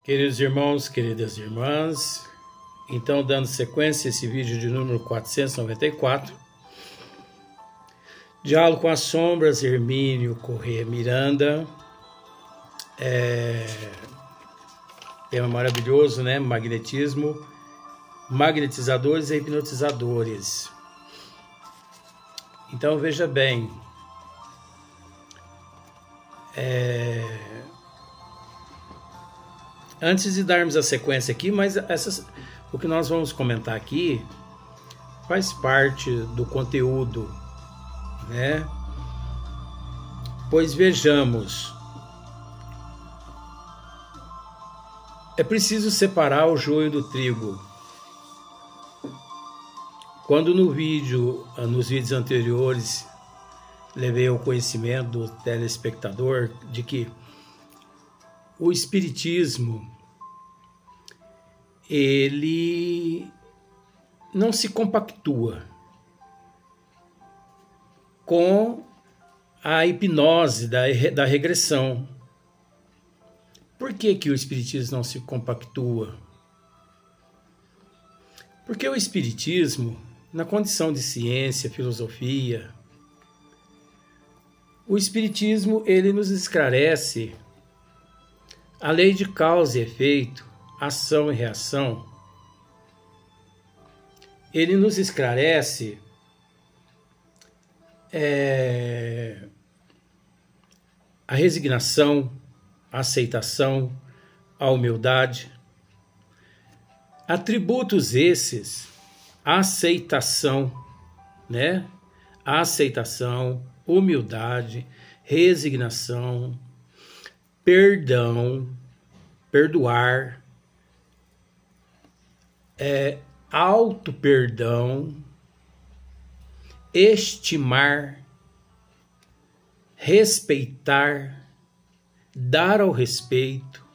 Queridos irmãos, queridas irmãs, então dando sequência a esse vídeo de número 494, Diálogo com as Sombras, Hermínio Corrêa Miranda, tema maravilhoso, né? Magnetismo, magnetizadores e hipnotizadores. Então veja bem, antes de darmos a sequência aqui, mas o que nós vamos comentar aqui faz parte do conteúdo, né? Pois vejamos, é preciso separar o joio do trigo. Quando nos vídeos anteriores, levei ao conhecimento do telespectador de que o Espiritismo, ele não se compactua com a hipnose da regressão. Por que o Espiritismo não se compactua? Porque o Espiritismo, na condição de ciência, filosofia, o Espiritismo ele nos esclarece a lei de causa e efeito, ação e reação. Ele nos esclarece a resignação, a aceitação, a humildade. Atributos esses, a aceitação, né? A aceitação, humildade, resignação, perdão, perdoar, auto-perdão, estimar, respeitar, dar ao respeito.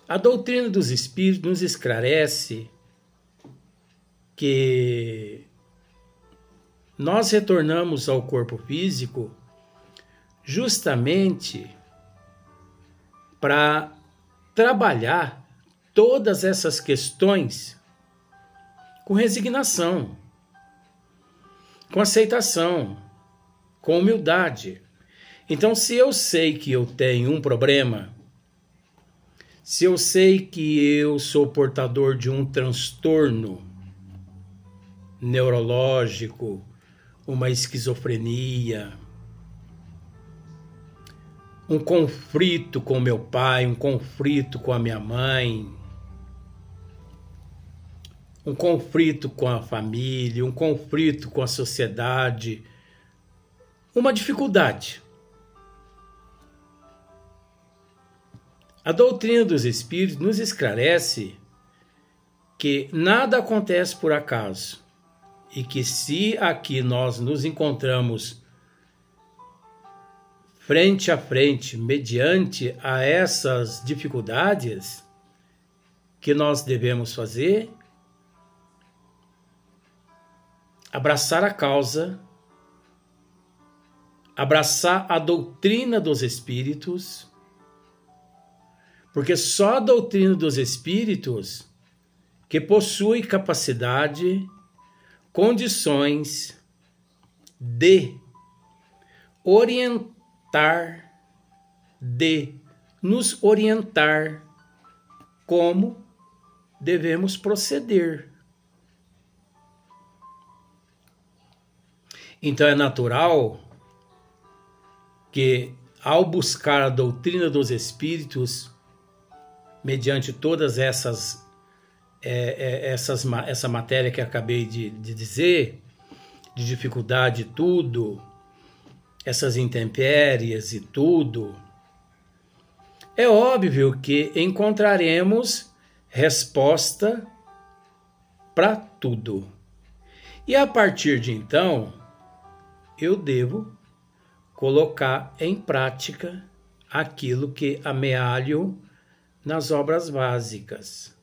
A doutrina dos Espíritos nos esclarece que nós retornamos ao corpo físico justamente para trabalhar todas essas questões com resignação, com aceitação, com humildade. Então, se eu sei que eu tenho um problema, se eu sei que eu sou portador de um transtorno neurológico, uma esquizofrenia, um conflito com meu pai, um conflito com a minha mãe, um conflito com a família, um conflito com a sociedade, uma dificuldade. A doutrina dos Espíritos nos esclarece que nada acontece por acaso e que se aqui nós nos encontramos frente a frente, mediante a essas dificuldades, que nós devemos fazer? Abraçar a causa, abraçar a doutrina dos Espíritos, porque só a doutrina dos Espíritos que possui capacidade, condições de orientar, de nos orientar como devemos proceder. Então é natural que, ao buscar a doutrina dos Espíritos, mediante todas essa matéria que acabei de dizer, de dificuldade e tudo, essas intempéries e tudo, é óbvio que encontraremos resposta para tudo. E a partir de então, eu devo colocar em prática aquilo que amealho nas obras básicas.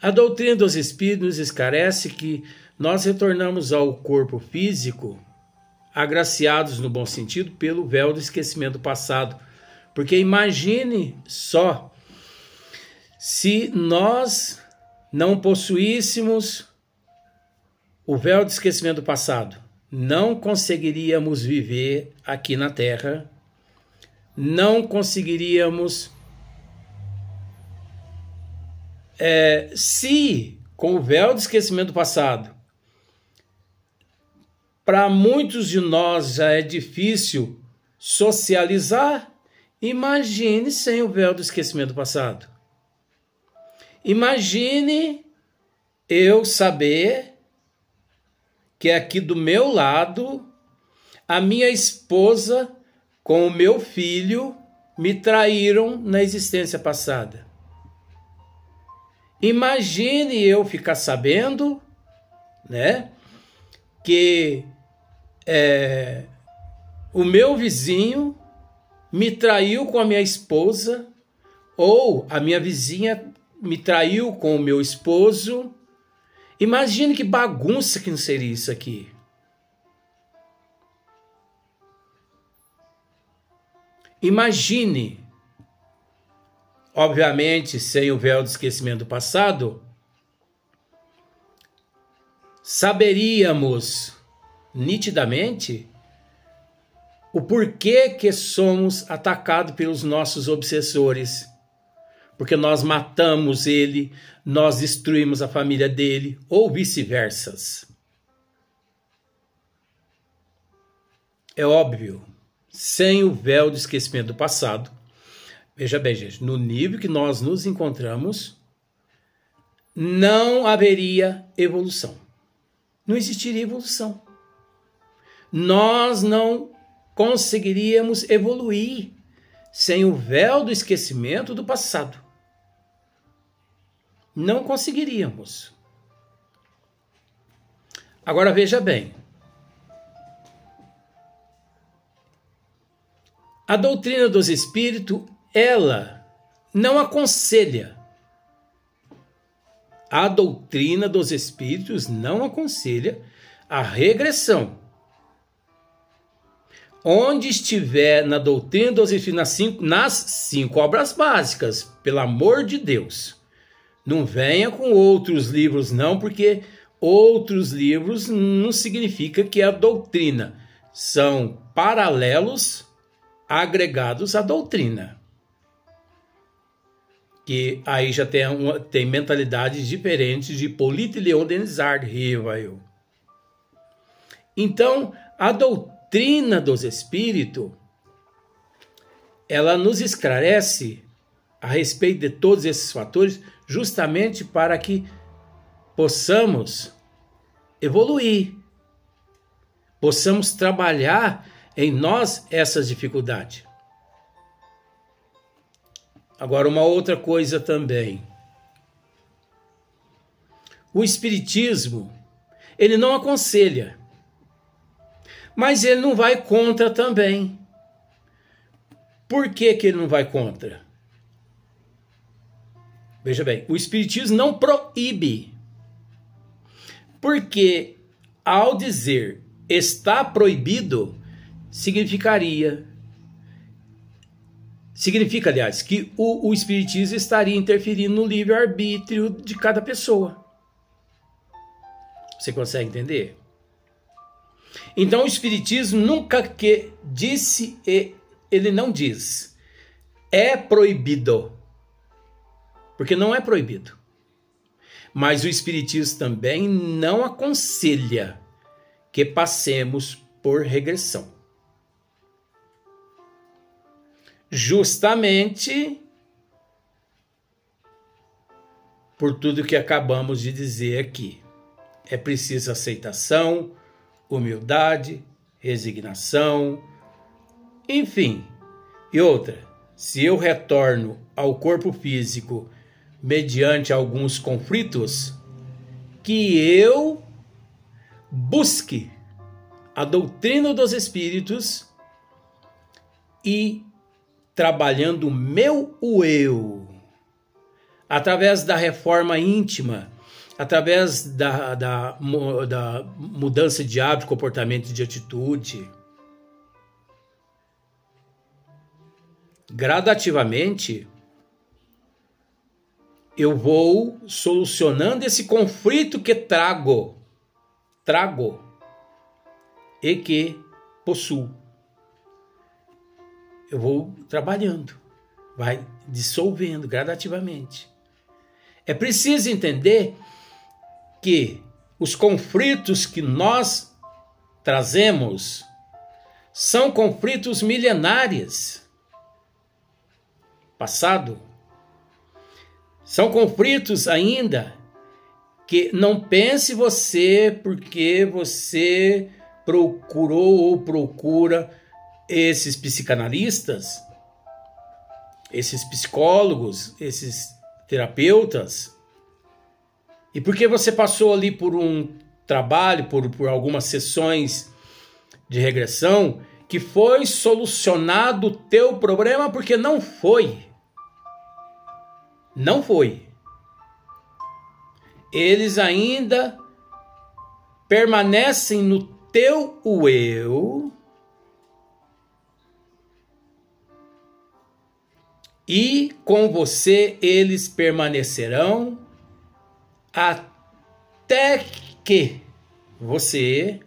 A doutrina dos Espíritos nos esclarece que nós retornamos ao corpo físico agraciados no bom sentido pelo véu do esquecimento do passado. Porque imagine só, se nós não possuíssemos o véu do esquecimento do passado, não conseguiríamos viver aqui na Terra, não conseguiríamos, se com o véu do esquecimento do passado, para muitos de nós já é difícil socializar, imagine sem o véu do esquecimento do passado. Imagine eu saber que aqui do meu lado, a minha esposa com o meu filho me traíram na existência passada. Imagine eu ficar sabendo, né, que o meu vizinho me traiu com a minha esposa, ou a minha vizinha me traiu com o meu esposo. Imagine que bagunça que não seria isso aqui. Imagine, obviamente, sem o véu do esquecimento do passado, saberíamos nitidamente o porquê que somos atacados pelos nossos obsessores. Porque nós matamos ele, nós destruímos a família dele, ou vice-versa. É óbvio, sem o véu do esquecimento do passado, veja bem, gente, no nível que nós nos encontramos, não haveria evolução. Não existiria evolução. Nós não conseguiríamos evoluir sem o véu do esquecimento do passado. Não conseguiríamos. Agora veja bem. A doutrina dos espíritos, ela não aconselha. A doutrina dos espíritos não aconselha a regressão. Onde estiver na doutrina dos espíritos, nas 5 obras básicas, pelo amor de Deus, não venha com outros livros não, porque outros livros não significa que é a doutrina. São paralelos agregados à doutrina. Que aí já tem mentalidades diferentes de Hipólito Leon Denis Rivail. Então, a doutrina dos espíritos, ela nos esclarece a respeito de todos esses fatores, justamente para que possamos evoluir, possamos trabalhar em nós essas dificuldades. Agora, uma outra coisa também. O Espiritismo, ele não aconselha, mas ele não vai contra também. Por que que ele não vai contra? Veja bem, o Espiritismo não proíbe. Porque ao dizer está proibido, significa, aliás, que o Espiritismo estaria interferindo no livre-arbítrio de cada pessoa. Você consegue entender? Então o Espiritismo nunca que disse, ele não diz, é proibido. Porque não é proibido. Mas o Espiritismo também não aconselha que passemos por regressão. Justamente por tudo que acabamos de dizer aqui. É preciso aceitação, humildade, resignação, enfim. E outra, se eu retorno ao corpo físico mediante alguns conflitos, que eu busque a doutrina dos espíritos e trabalhando o meu eu, através da reforma íntima, através da mudança de hábito, comportamento e de atitude, gradativamente, eu vou solucionando esse conflito que trago e que possuo. Eu vou trabalhando, vai dissolvendo gradativamente. É preciso entender que os conflitos que nós trazemos são conflitos milenares. Passado. São conflitos ainda que não pense você porque você procurou ou procura esses psicanalistas, esses psicólogos, esses terapeutas, e porque você passou ali por um trabalho, por algumas sessões de regressão, que foi solucionado o teu problema, porque não foi. Não foi. Eles ainda permanecem no teu eu e com você eles permanecerão até que você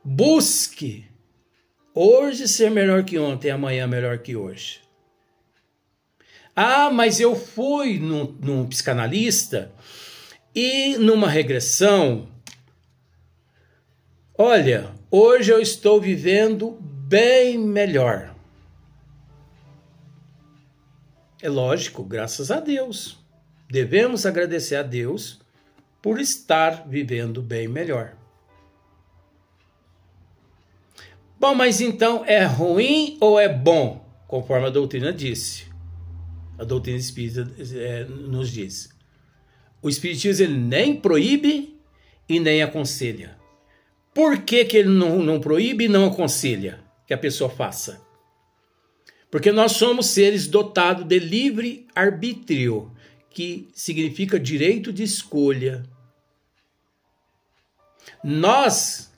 busque hoje ser melhor que ontem, amanhã melhor que hoje. Ah, mas eu fui num psicanalista e numa regressão. Olha, hoje eu estou vivendo bem melhor. É lógico, graças a Deus. Devemos agradecer a Deus por estar vivendo bem melhor. Bom, mas então é ruim ou é bom? Conforme a doutrina disse. A doutrina espírita nos diz. O espiritismo ele nem proíbe e nem aconselha. Por que ele não proíbe e não aconselha que a pessoa faça? Porque nós somos seres dotados de livre arbítrio, que significa direito de escolha. Nós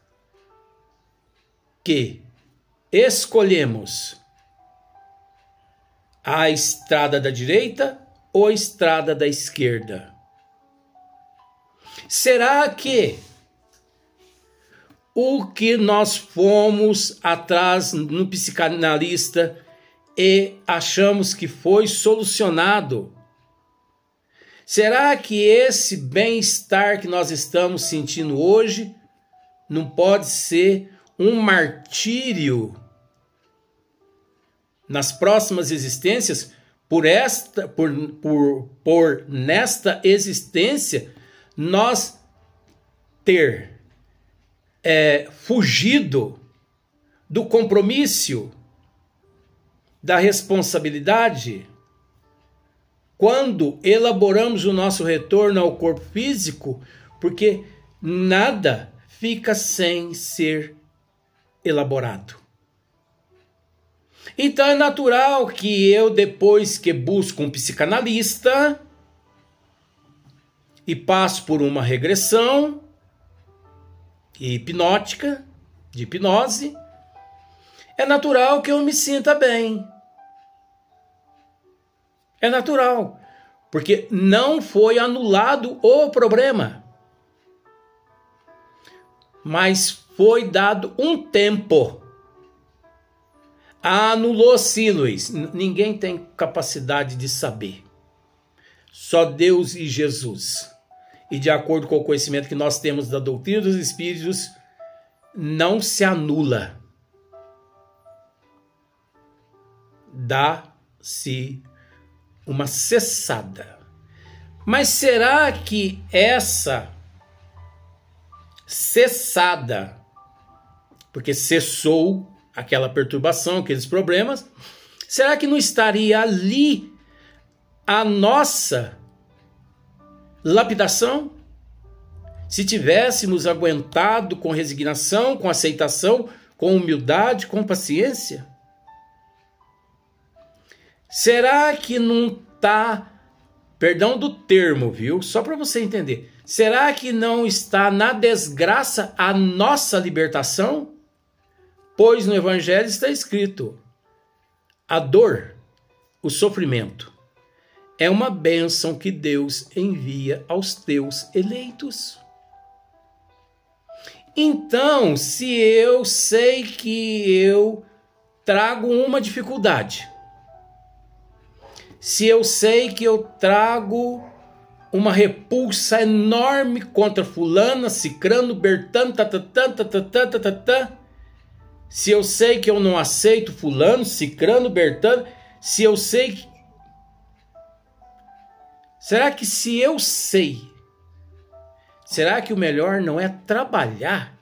que escolhemos a estrada da direita ou a estrada da esquerda? Será que o que nós fomos atrás no psicanalista e achamos que foi solucionado, será que esse bem-estar que nós estamos sentindo hoje não pode ser um martírio nas próximas existências, por nesta existência nós ter fugido do compromisso, da responsabilidade, quando elaboramos o nosso retorno ao corpo físico, porque nada fica sem ser elaborado. Então é natural que eu, depois que busco um psicanalista e passo por uma regressão hipnótica, de hipnose, é natural que eu me sinta bem. É natural, porque não foi anulado o problema, mas foi dado um tempo. Anulou-se, Luiz. Ninguém tem capacidade de saber. Só Deus e Jesus. E de acordo com o conhecimento que nós temos da doutrina dos espíritos, não se anula. Dá-se uma cessada. Mas será que essa cessada, porque cessou aquela perturbação, aqueles problemas, será que não estaria ali a nossa lapidação? Se tivéssemos aguentado com resignação, com aceitação, com humildade, com paciência? Será que não está, perdão do termo, viu? Só para você entender. Será que não está na desgraça a nossa libertação? Pois no Evangelho está escrito: A dor, o sofrimento, é uma bênção que Deus envia aos teus eleitos. Então, se eu sei que eu trago uma dificuldade, se eu sei que eu trago uma repulsa enorme contra fulana, cicrano, bertano, se eu sei que eu não aceito fulano, cicrano, bertano, se eu sei que... Será que se eu sei, será que o melhor não é trabalhar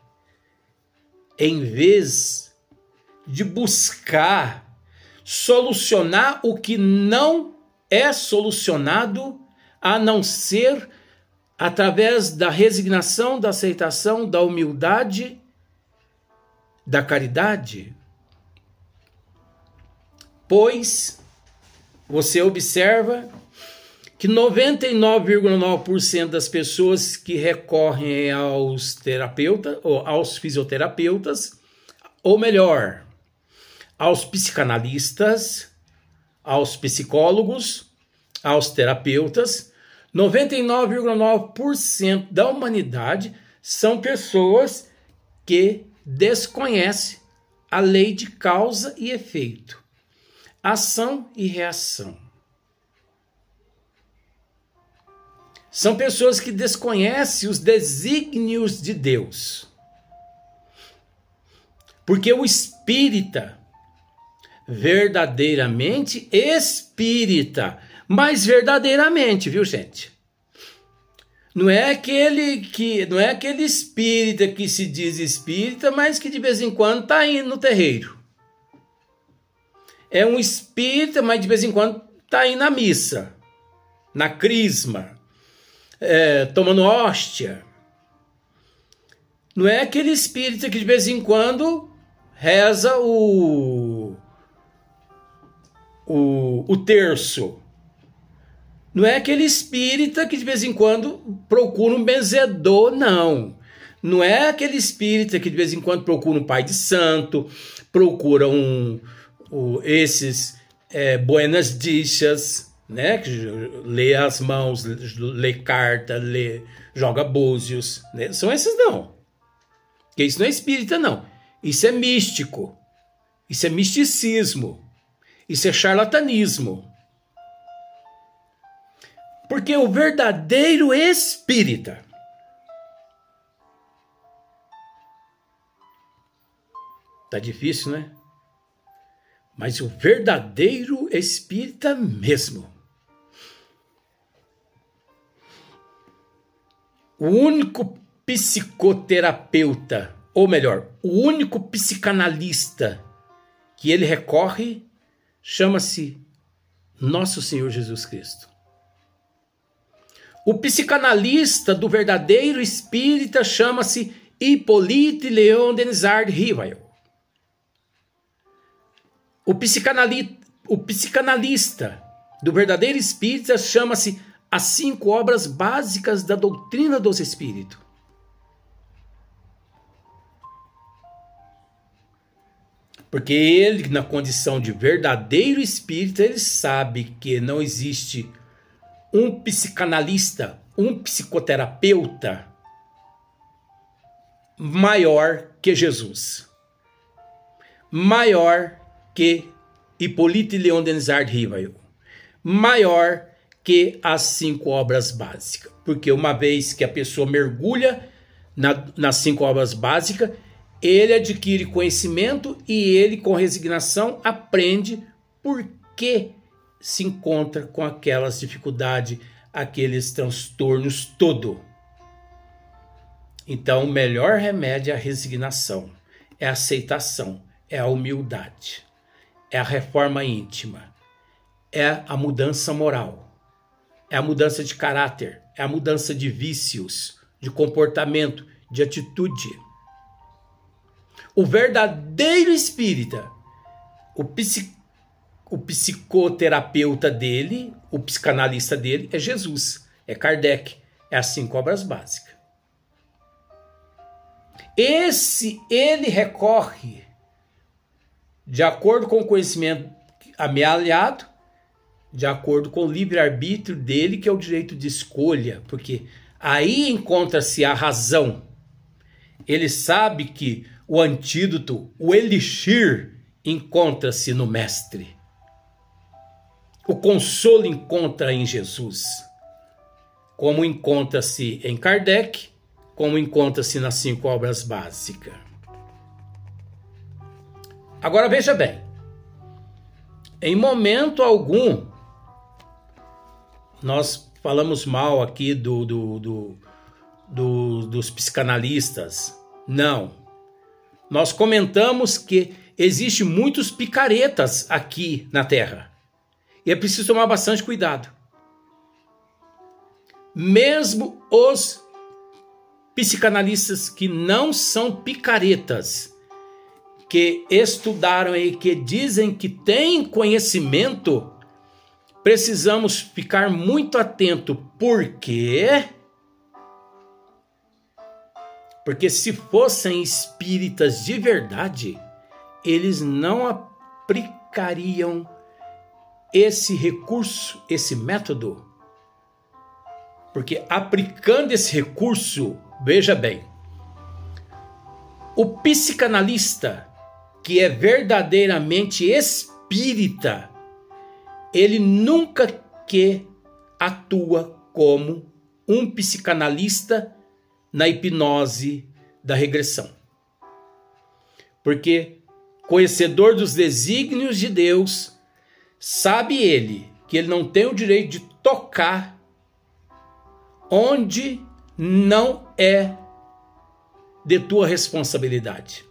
em vez de buscar solucionar o que não é solucionado, a não ser através da resignação, da aceitação, da humildade, da caridade? Pois você observa que 99,9% das pessoas que recorrem aos terapeutas, ou aos fisioterapeutas, ou melhor, aos psicanalistas, aos psicólogos, aos terapeutas, 99,9% da humanidade são pessoas que desconhecem a lei de causa e efeito, ação e reação. São pessoas que desconhecem os desígnios de Deus. Porque o espírita, verdadeiramente espírita, mas verdadeiramente, viu, gente? Não é aquele espírita que se diz espírita, mas que de vez em quando está indo no terreiro. É um espírita, mas de vez em quando está indo na missa, na crisma, tomando hóstia. Não é aquele espírita que de vez em quando reza o terço. Não é aquele espírita que de vez em quando procura um benzedor, não. Não é aquele espírita que de vez em quando procura um pai de santo, procura esses buenas dichas, né? Que lê as mãos, lê carta, joga búzios, né? São esses não. Porque isso não é espírita, não. Isso é místico. Isso é misticismo. Isso é charlatanismo. Porque o verdadeiro espírita tá difícil, né? Mas o verdadeiro espírita mesmo, o único psicoterapeuta, ou melhor, o único psicanalista que ele recorre, chama-se Nosso Senhor Jesus Cristo. O psicanalista do verdadeiro espírita chama-se Hippolyte Léon Denisard Rivail. O psicanalista do verdadeiro espírita chama-se As 5 Obras Básicas da Doutrina dos Espíritos. Porque ele, na condição de verdadeiro espírita, ele sabe que não existe um psicanalista, um psicoterapeuta maior que Jesus. Maior que Hippolyte Léon Denisard Rivail. Maior que as 5 obras básicas. Porque uma vez que a pessoa mergulha nas 5 obras básicas, ele adquire conhecimento e ele, com resignação, aprende por que se encontra com aquelas dificuldades, aqueles transtornos todo. Então, o melhor remédio é a resignação, é a aceitação, é a humildade, é a reforma íntima, é a mudança moral, é a mudança de caráter, é a mudança de vícios, de comportamento, de atitude. O verdadeiro espírita, o psicoterapeuta dele, o psicanalista dele é Jesus, é Kardec, é as 5 obras básicas. Ele recorre, de acordo com o conhecimento amealhado de acordo com o livre-arbítrio dele, que é o direito de escolha, porque aí encontra-se a razão. Ele sabe que o antídoto, o elixir, encontra-se no Mestre. O consolo encontra em Jesus, como encontra-se em Kardec, como encontra-se nas 5 obras básicas. Agora veja bem, em momento algum, nós falamos mal aqui dos psicanalistas. Não. Nós comentamos que existem muitos picaretas aqui na Terra. E é preciso tomar bastante cuidado. Mesmo os psicanalistas que não são picaretas, que estudaram e que dizem que têm conhecimento, precisamos ficar muito atento. Por quê? Porque se fossem espíritas de verdade, eles não aplicariam esse recurso, esse método. Porque aplicando esse recurso, veja bem, o psicanalista que é verdadeiramente espírita, ele nunca que atua como um psicanalista na hipnose da regressão. Porque, conhecedor dos desígnios de Deus, sabe ele que ele não tem o direito de tocar onde não é de tua responsabilidade.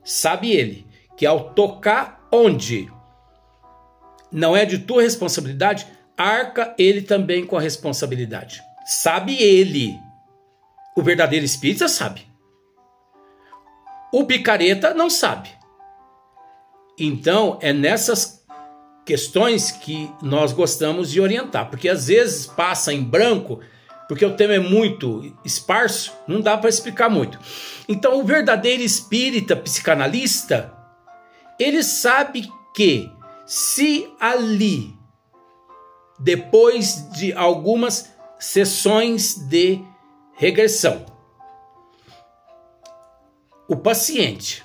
Sabe ele que ao tocar onde não é de tua responsabilidade, arca ele também com a responsabilidade. Sabe ele. O verdadeiro espírita sabe. O picareta não sabe. Então, é nessas questões que nós gostamos de orientar. Porque às vezes passa em branco, porque o tema é muito esparso, não dá para explicar muito. Então, o verdadeiro espírita psicanalista, ele sabe que se ali, depois de algumas sessões de regressão, o paciente,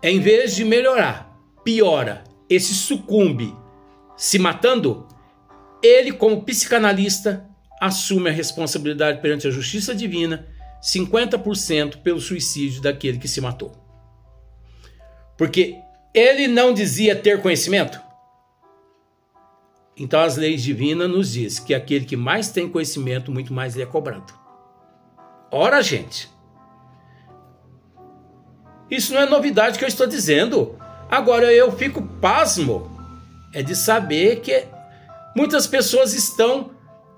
em vez de melhorar, piora, esse sucumbe se matando, ele, como psicanalista, assume a responsabilidade perante a justiça divina, 50% pelo suicídio daquele que se matou. Porque ele não dizia ter conhecimento. Então as leis divinas nos diz que aquele que mais tem conhecimento, muito mais lhe é cobrado. Ora, gente, isso não é novidade que eu estou dizendo. Agora eu fico pasmo de saber que muitas pessoas estão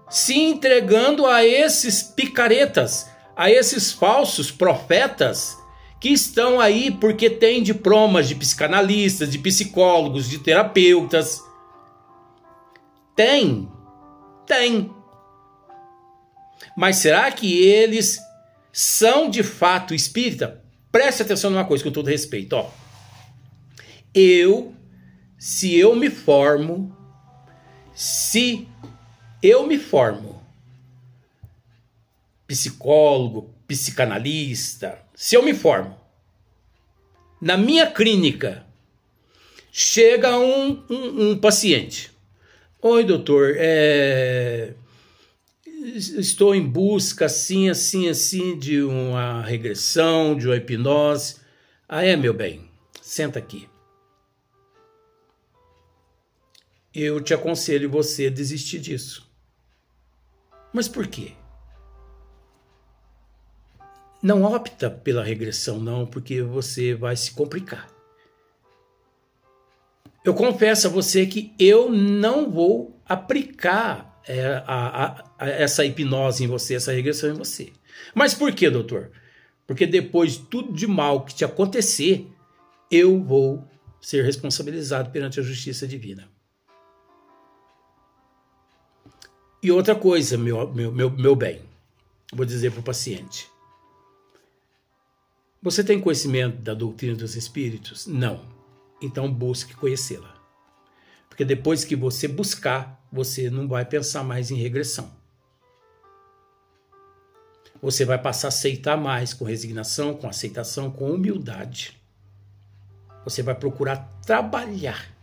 se entregando a esses picaretas, a esses falsos profetas que estão aí porque têm diplomas de psicanalistas, de psicólogos, de terapeutas. Tem. Mas será que eles são de fato espírita? Preste atenção numa coisa com todo respeito. Se eu me formo psicólogo, psicanalista, se eu me formo, na minha clínica, chega um paciente. Oi, doutor, estou em busca assim, de uma regressão, de uma hipnose. Meu bem, senta aqui. Eu te aconselho você a desistir disso. Mas por quê? Não opta pela regressão, não, porque você vai se complicar. Eu confesso a você que eu não vou aplicar essa hipnose em você, essa regressão em você. Mas por quê, doutor? Porque depois de tudo de mal que te acontecer, eu vou ser responsabilizado perante a justiça divina. E outra coisa, meu bem, vou dizer para o paciente. Você tem conhecimento da doutrina dos espíritos? Não. Então busque conhecê-la. Porque depois que você buscar, você não vai pensar mais em regressão. Você vai passar a aceitar mais com resignação, com aceitação, com humildade. Você vai procurar trabalhar.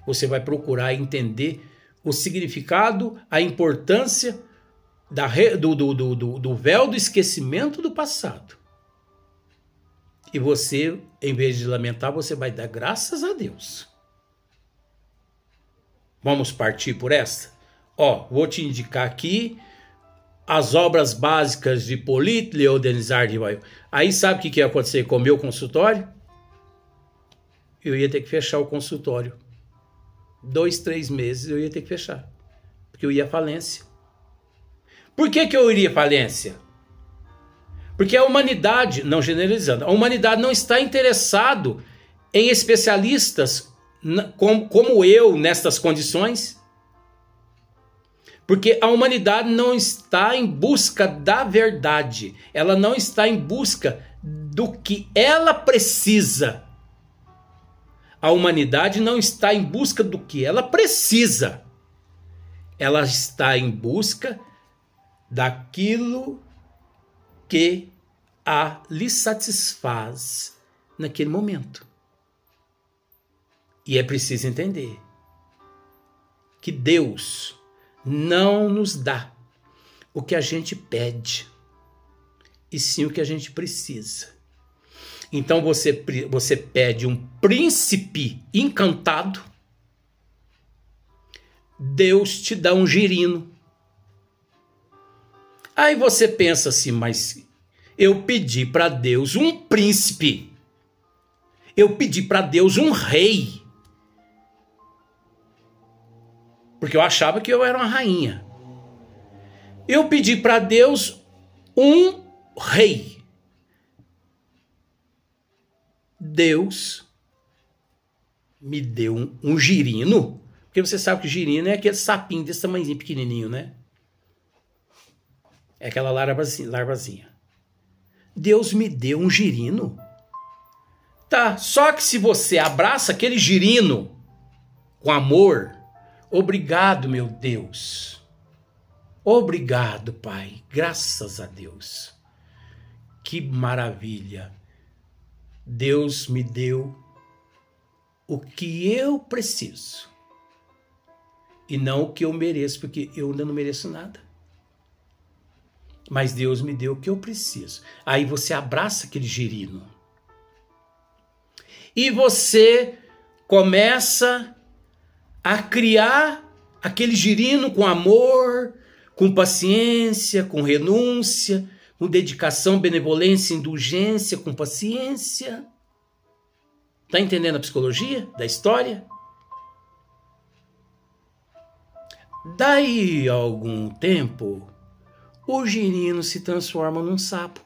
Você vai procurar entender o significado, a importância do véu do esquecimento do passado. E você, em vez de lamentar, você vai dar graças a Deus. Vamos partir por esta? Vou te indicar aqui as obras básicas de Hippolyte Léon-Denisard de Baillot. Aí sabe o que ia acontecer com o meu consultório? Eu ia ter que fechar o consultório. 2, 3 meses eu ia ter que fechar. Porque eu ia à falência. Por que eu iria à falência? Porque a humanidade, não generalizando, a humanidade não está interessado em especialistas como eu nestas condições. Porque a humanidade não está em busca da verdade. Ela não está em busca do que ela precisa. A humanidade não está em busca do que ela precisa. Ela está em busca daquilo que a lhe satisfaz naquele momento. E é preciso entender que Deus não nos dá o que a gente pede, e sim o que a gente precisa. Então você pede um príncipe encantado, Deus te dá um girino. Aí você pensa assim, mas eu pedi para Deus um príncipe, eu pedi para Deus um rei, porque eu achava que eu era uma rainha. Eu pedi para Deus um rei. Deus me deu um girino, porque você sabe que girino é aquele sapinho desse tamanhozinho pequenininho, né? É aquela larvazinha. Deus me deu um girino. Tá, só que se você abraça aquele girino com amor, obrigado, meu Deus. Obrigado, Pai. Graças a Deus. Que maravilha. Deus me deu o que eu preciso. E não o que eu mereço, porque eu ainda não mereço nada. Mas Deus me deu o que eu preciso. Aí você abraça aquele girino. E você começa a criar aquele girino com amor, com paciência, com renúncia, com dedicação, benevolência, indulgência, com paciência. Tá entendendo a psicologia da história? Daí a algum tempo, o girino se transforma num sapo.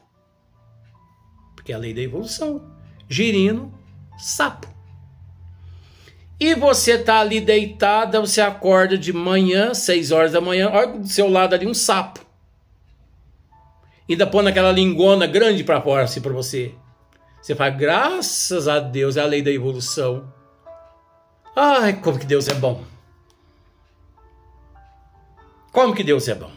Porque é a lei da evolução. Girino, sapo. E você tá ali deitada, você acorda de manhã, 6 horas da manhã, olha do seu lado ali um sapo. Ainda põe aquela lingona grande para fora assim para você. Você fala, graças a Deus, é a lei da evolução. Ai, como que Deus é bom. Como que Deus é bom.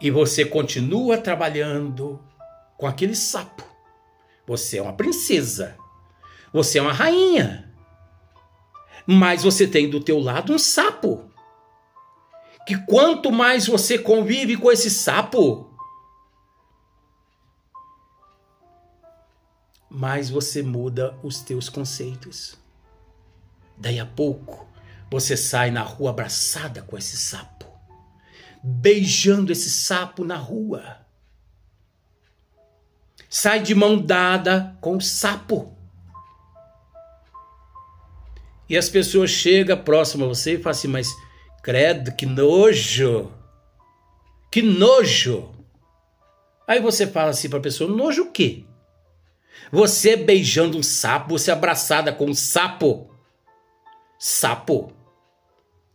E você continua trabalhando com aquele sapo. Você é uma princesa. Você é uma rainha. Mas você tem do teu lado um sapo. Que quanto mais você convive com esse sapo, mais você muda os teus conceitos. Daí a pouco, você sai na rua abraçada com esse sapo. Beijando esse sapo na rua. Sai de mão dada com o sapo. E as pessoas chegam próximo a você e falam assim, mas credo, que nojo. Que nojo. Aí você fala assim para a pessoa, nojo o quê? Você beijando um sapo, você abraçada com um sapo. Sapo?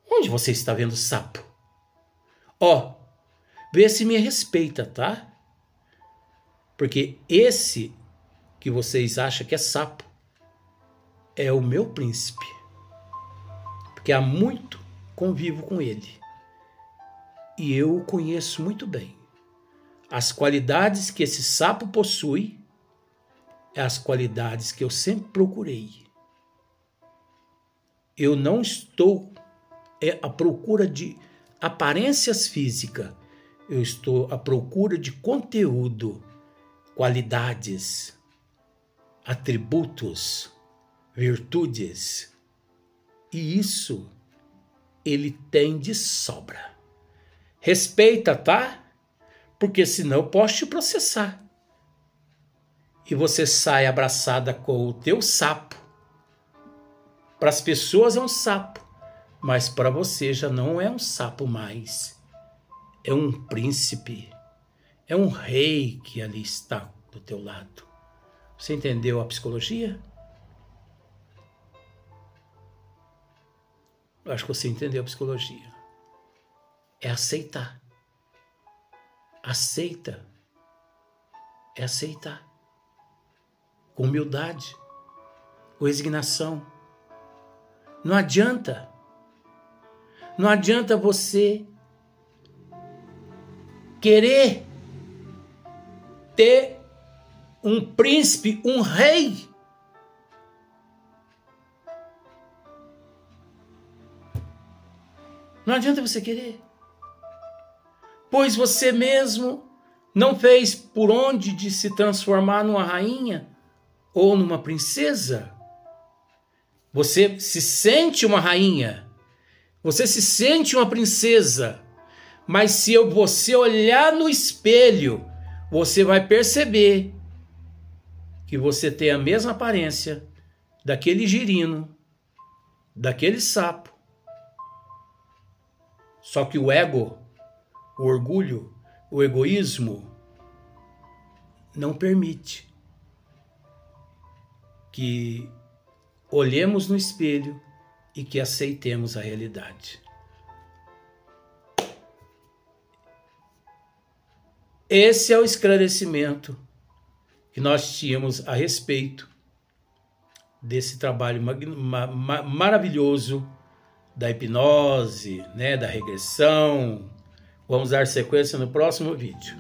Onde você está vendo sapo? Vê se me respeita, tá? Porque esse que vocês acham que é sapo, é o meu príncipe, porque há muito convivo com ele e eu o conheço muito bem. As qualidades que esse sapo possui é as qualidades que eu sempre procurei. Eu não estou à procura de aparências físicas, eu estou à procura de conteúdo, qualidades, atributos, virtudes. E isso ele tem de sobra. Respeita, tá? Porque senão eu posso te processar. E você sai abraçada com o teu sapo. Para as pessoas é um sapo, mas para você já não é um sapo mais. É um príncipe, é um rei que ali está do teu lado. Você entendeu a psicologia? Eu acho que você entendeu a psicologia. É aceitar. Aceita. É aceitar. Com humildade. Com resignação. Não adianta. Não adianta você querer ter um príncipe, um rei. Não adianta você querer. Pois você mesmo não fez por onde de se transformar numa rainha ou numa princesa. Você se sente uma rainha. Você se sente uma princesa. Mas se você olhar no espelho, você vai perceber que você tem a mesma aparência daquele girino, daquele sapo. Só que o ego, o orgulho, o egoísmo não permite que olhemos no espelho e que aceitemos a realidade. Esse é o esclarecimento que nós tínhamos a respeito desse trabalho maravilhoso da hipnose, né, da regressão. Vamos dar sequência no próximo vídeo.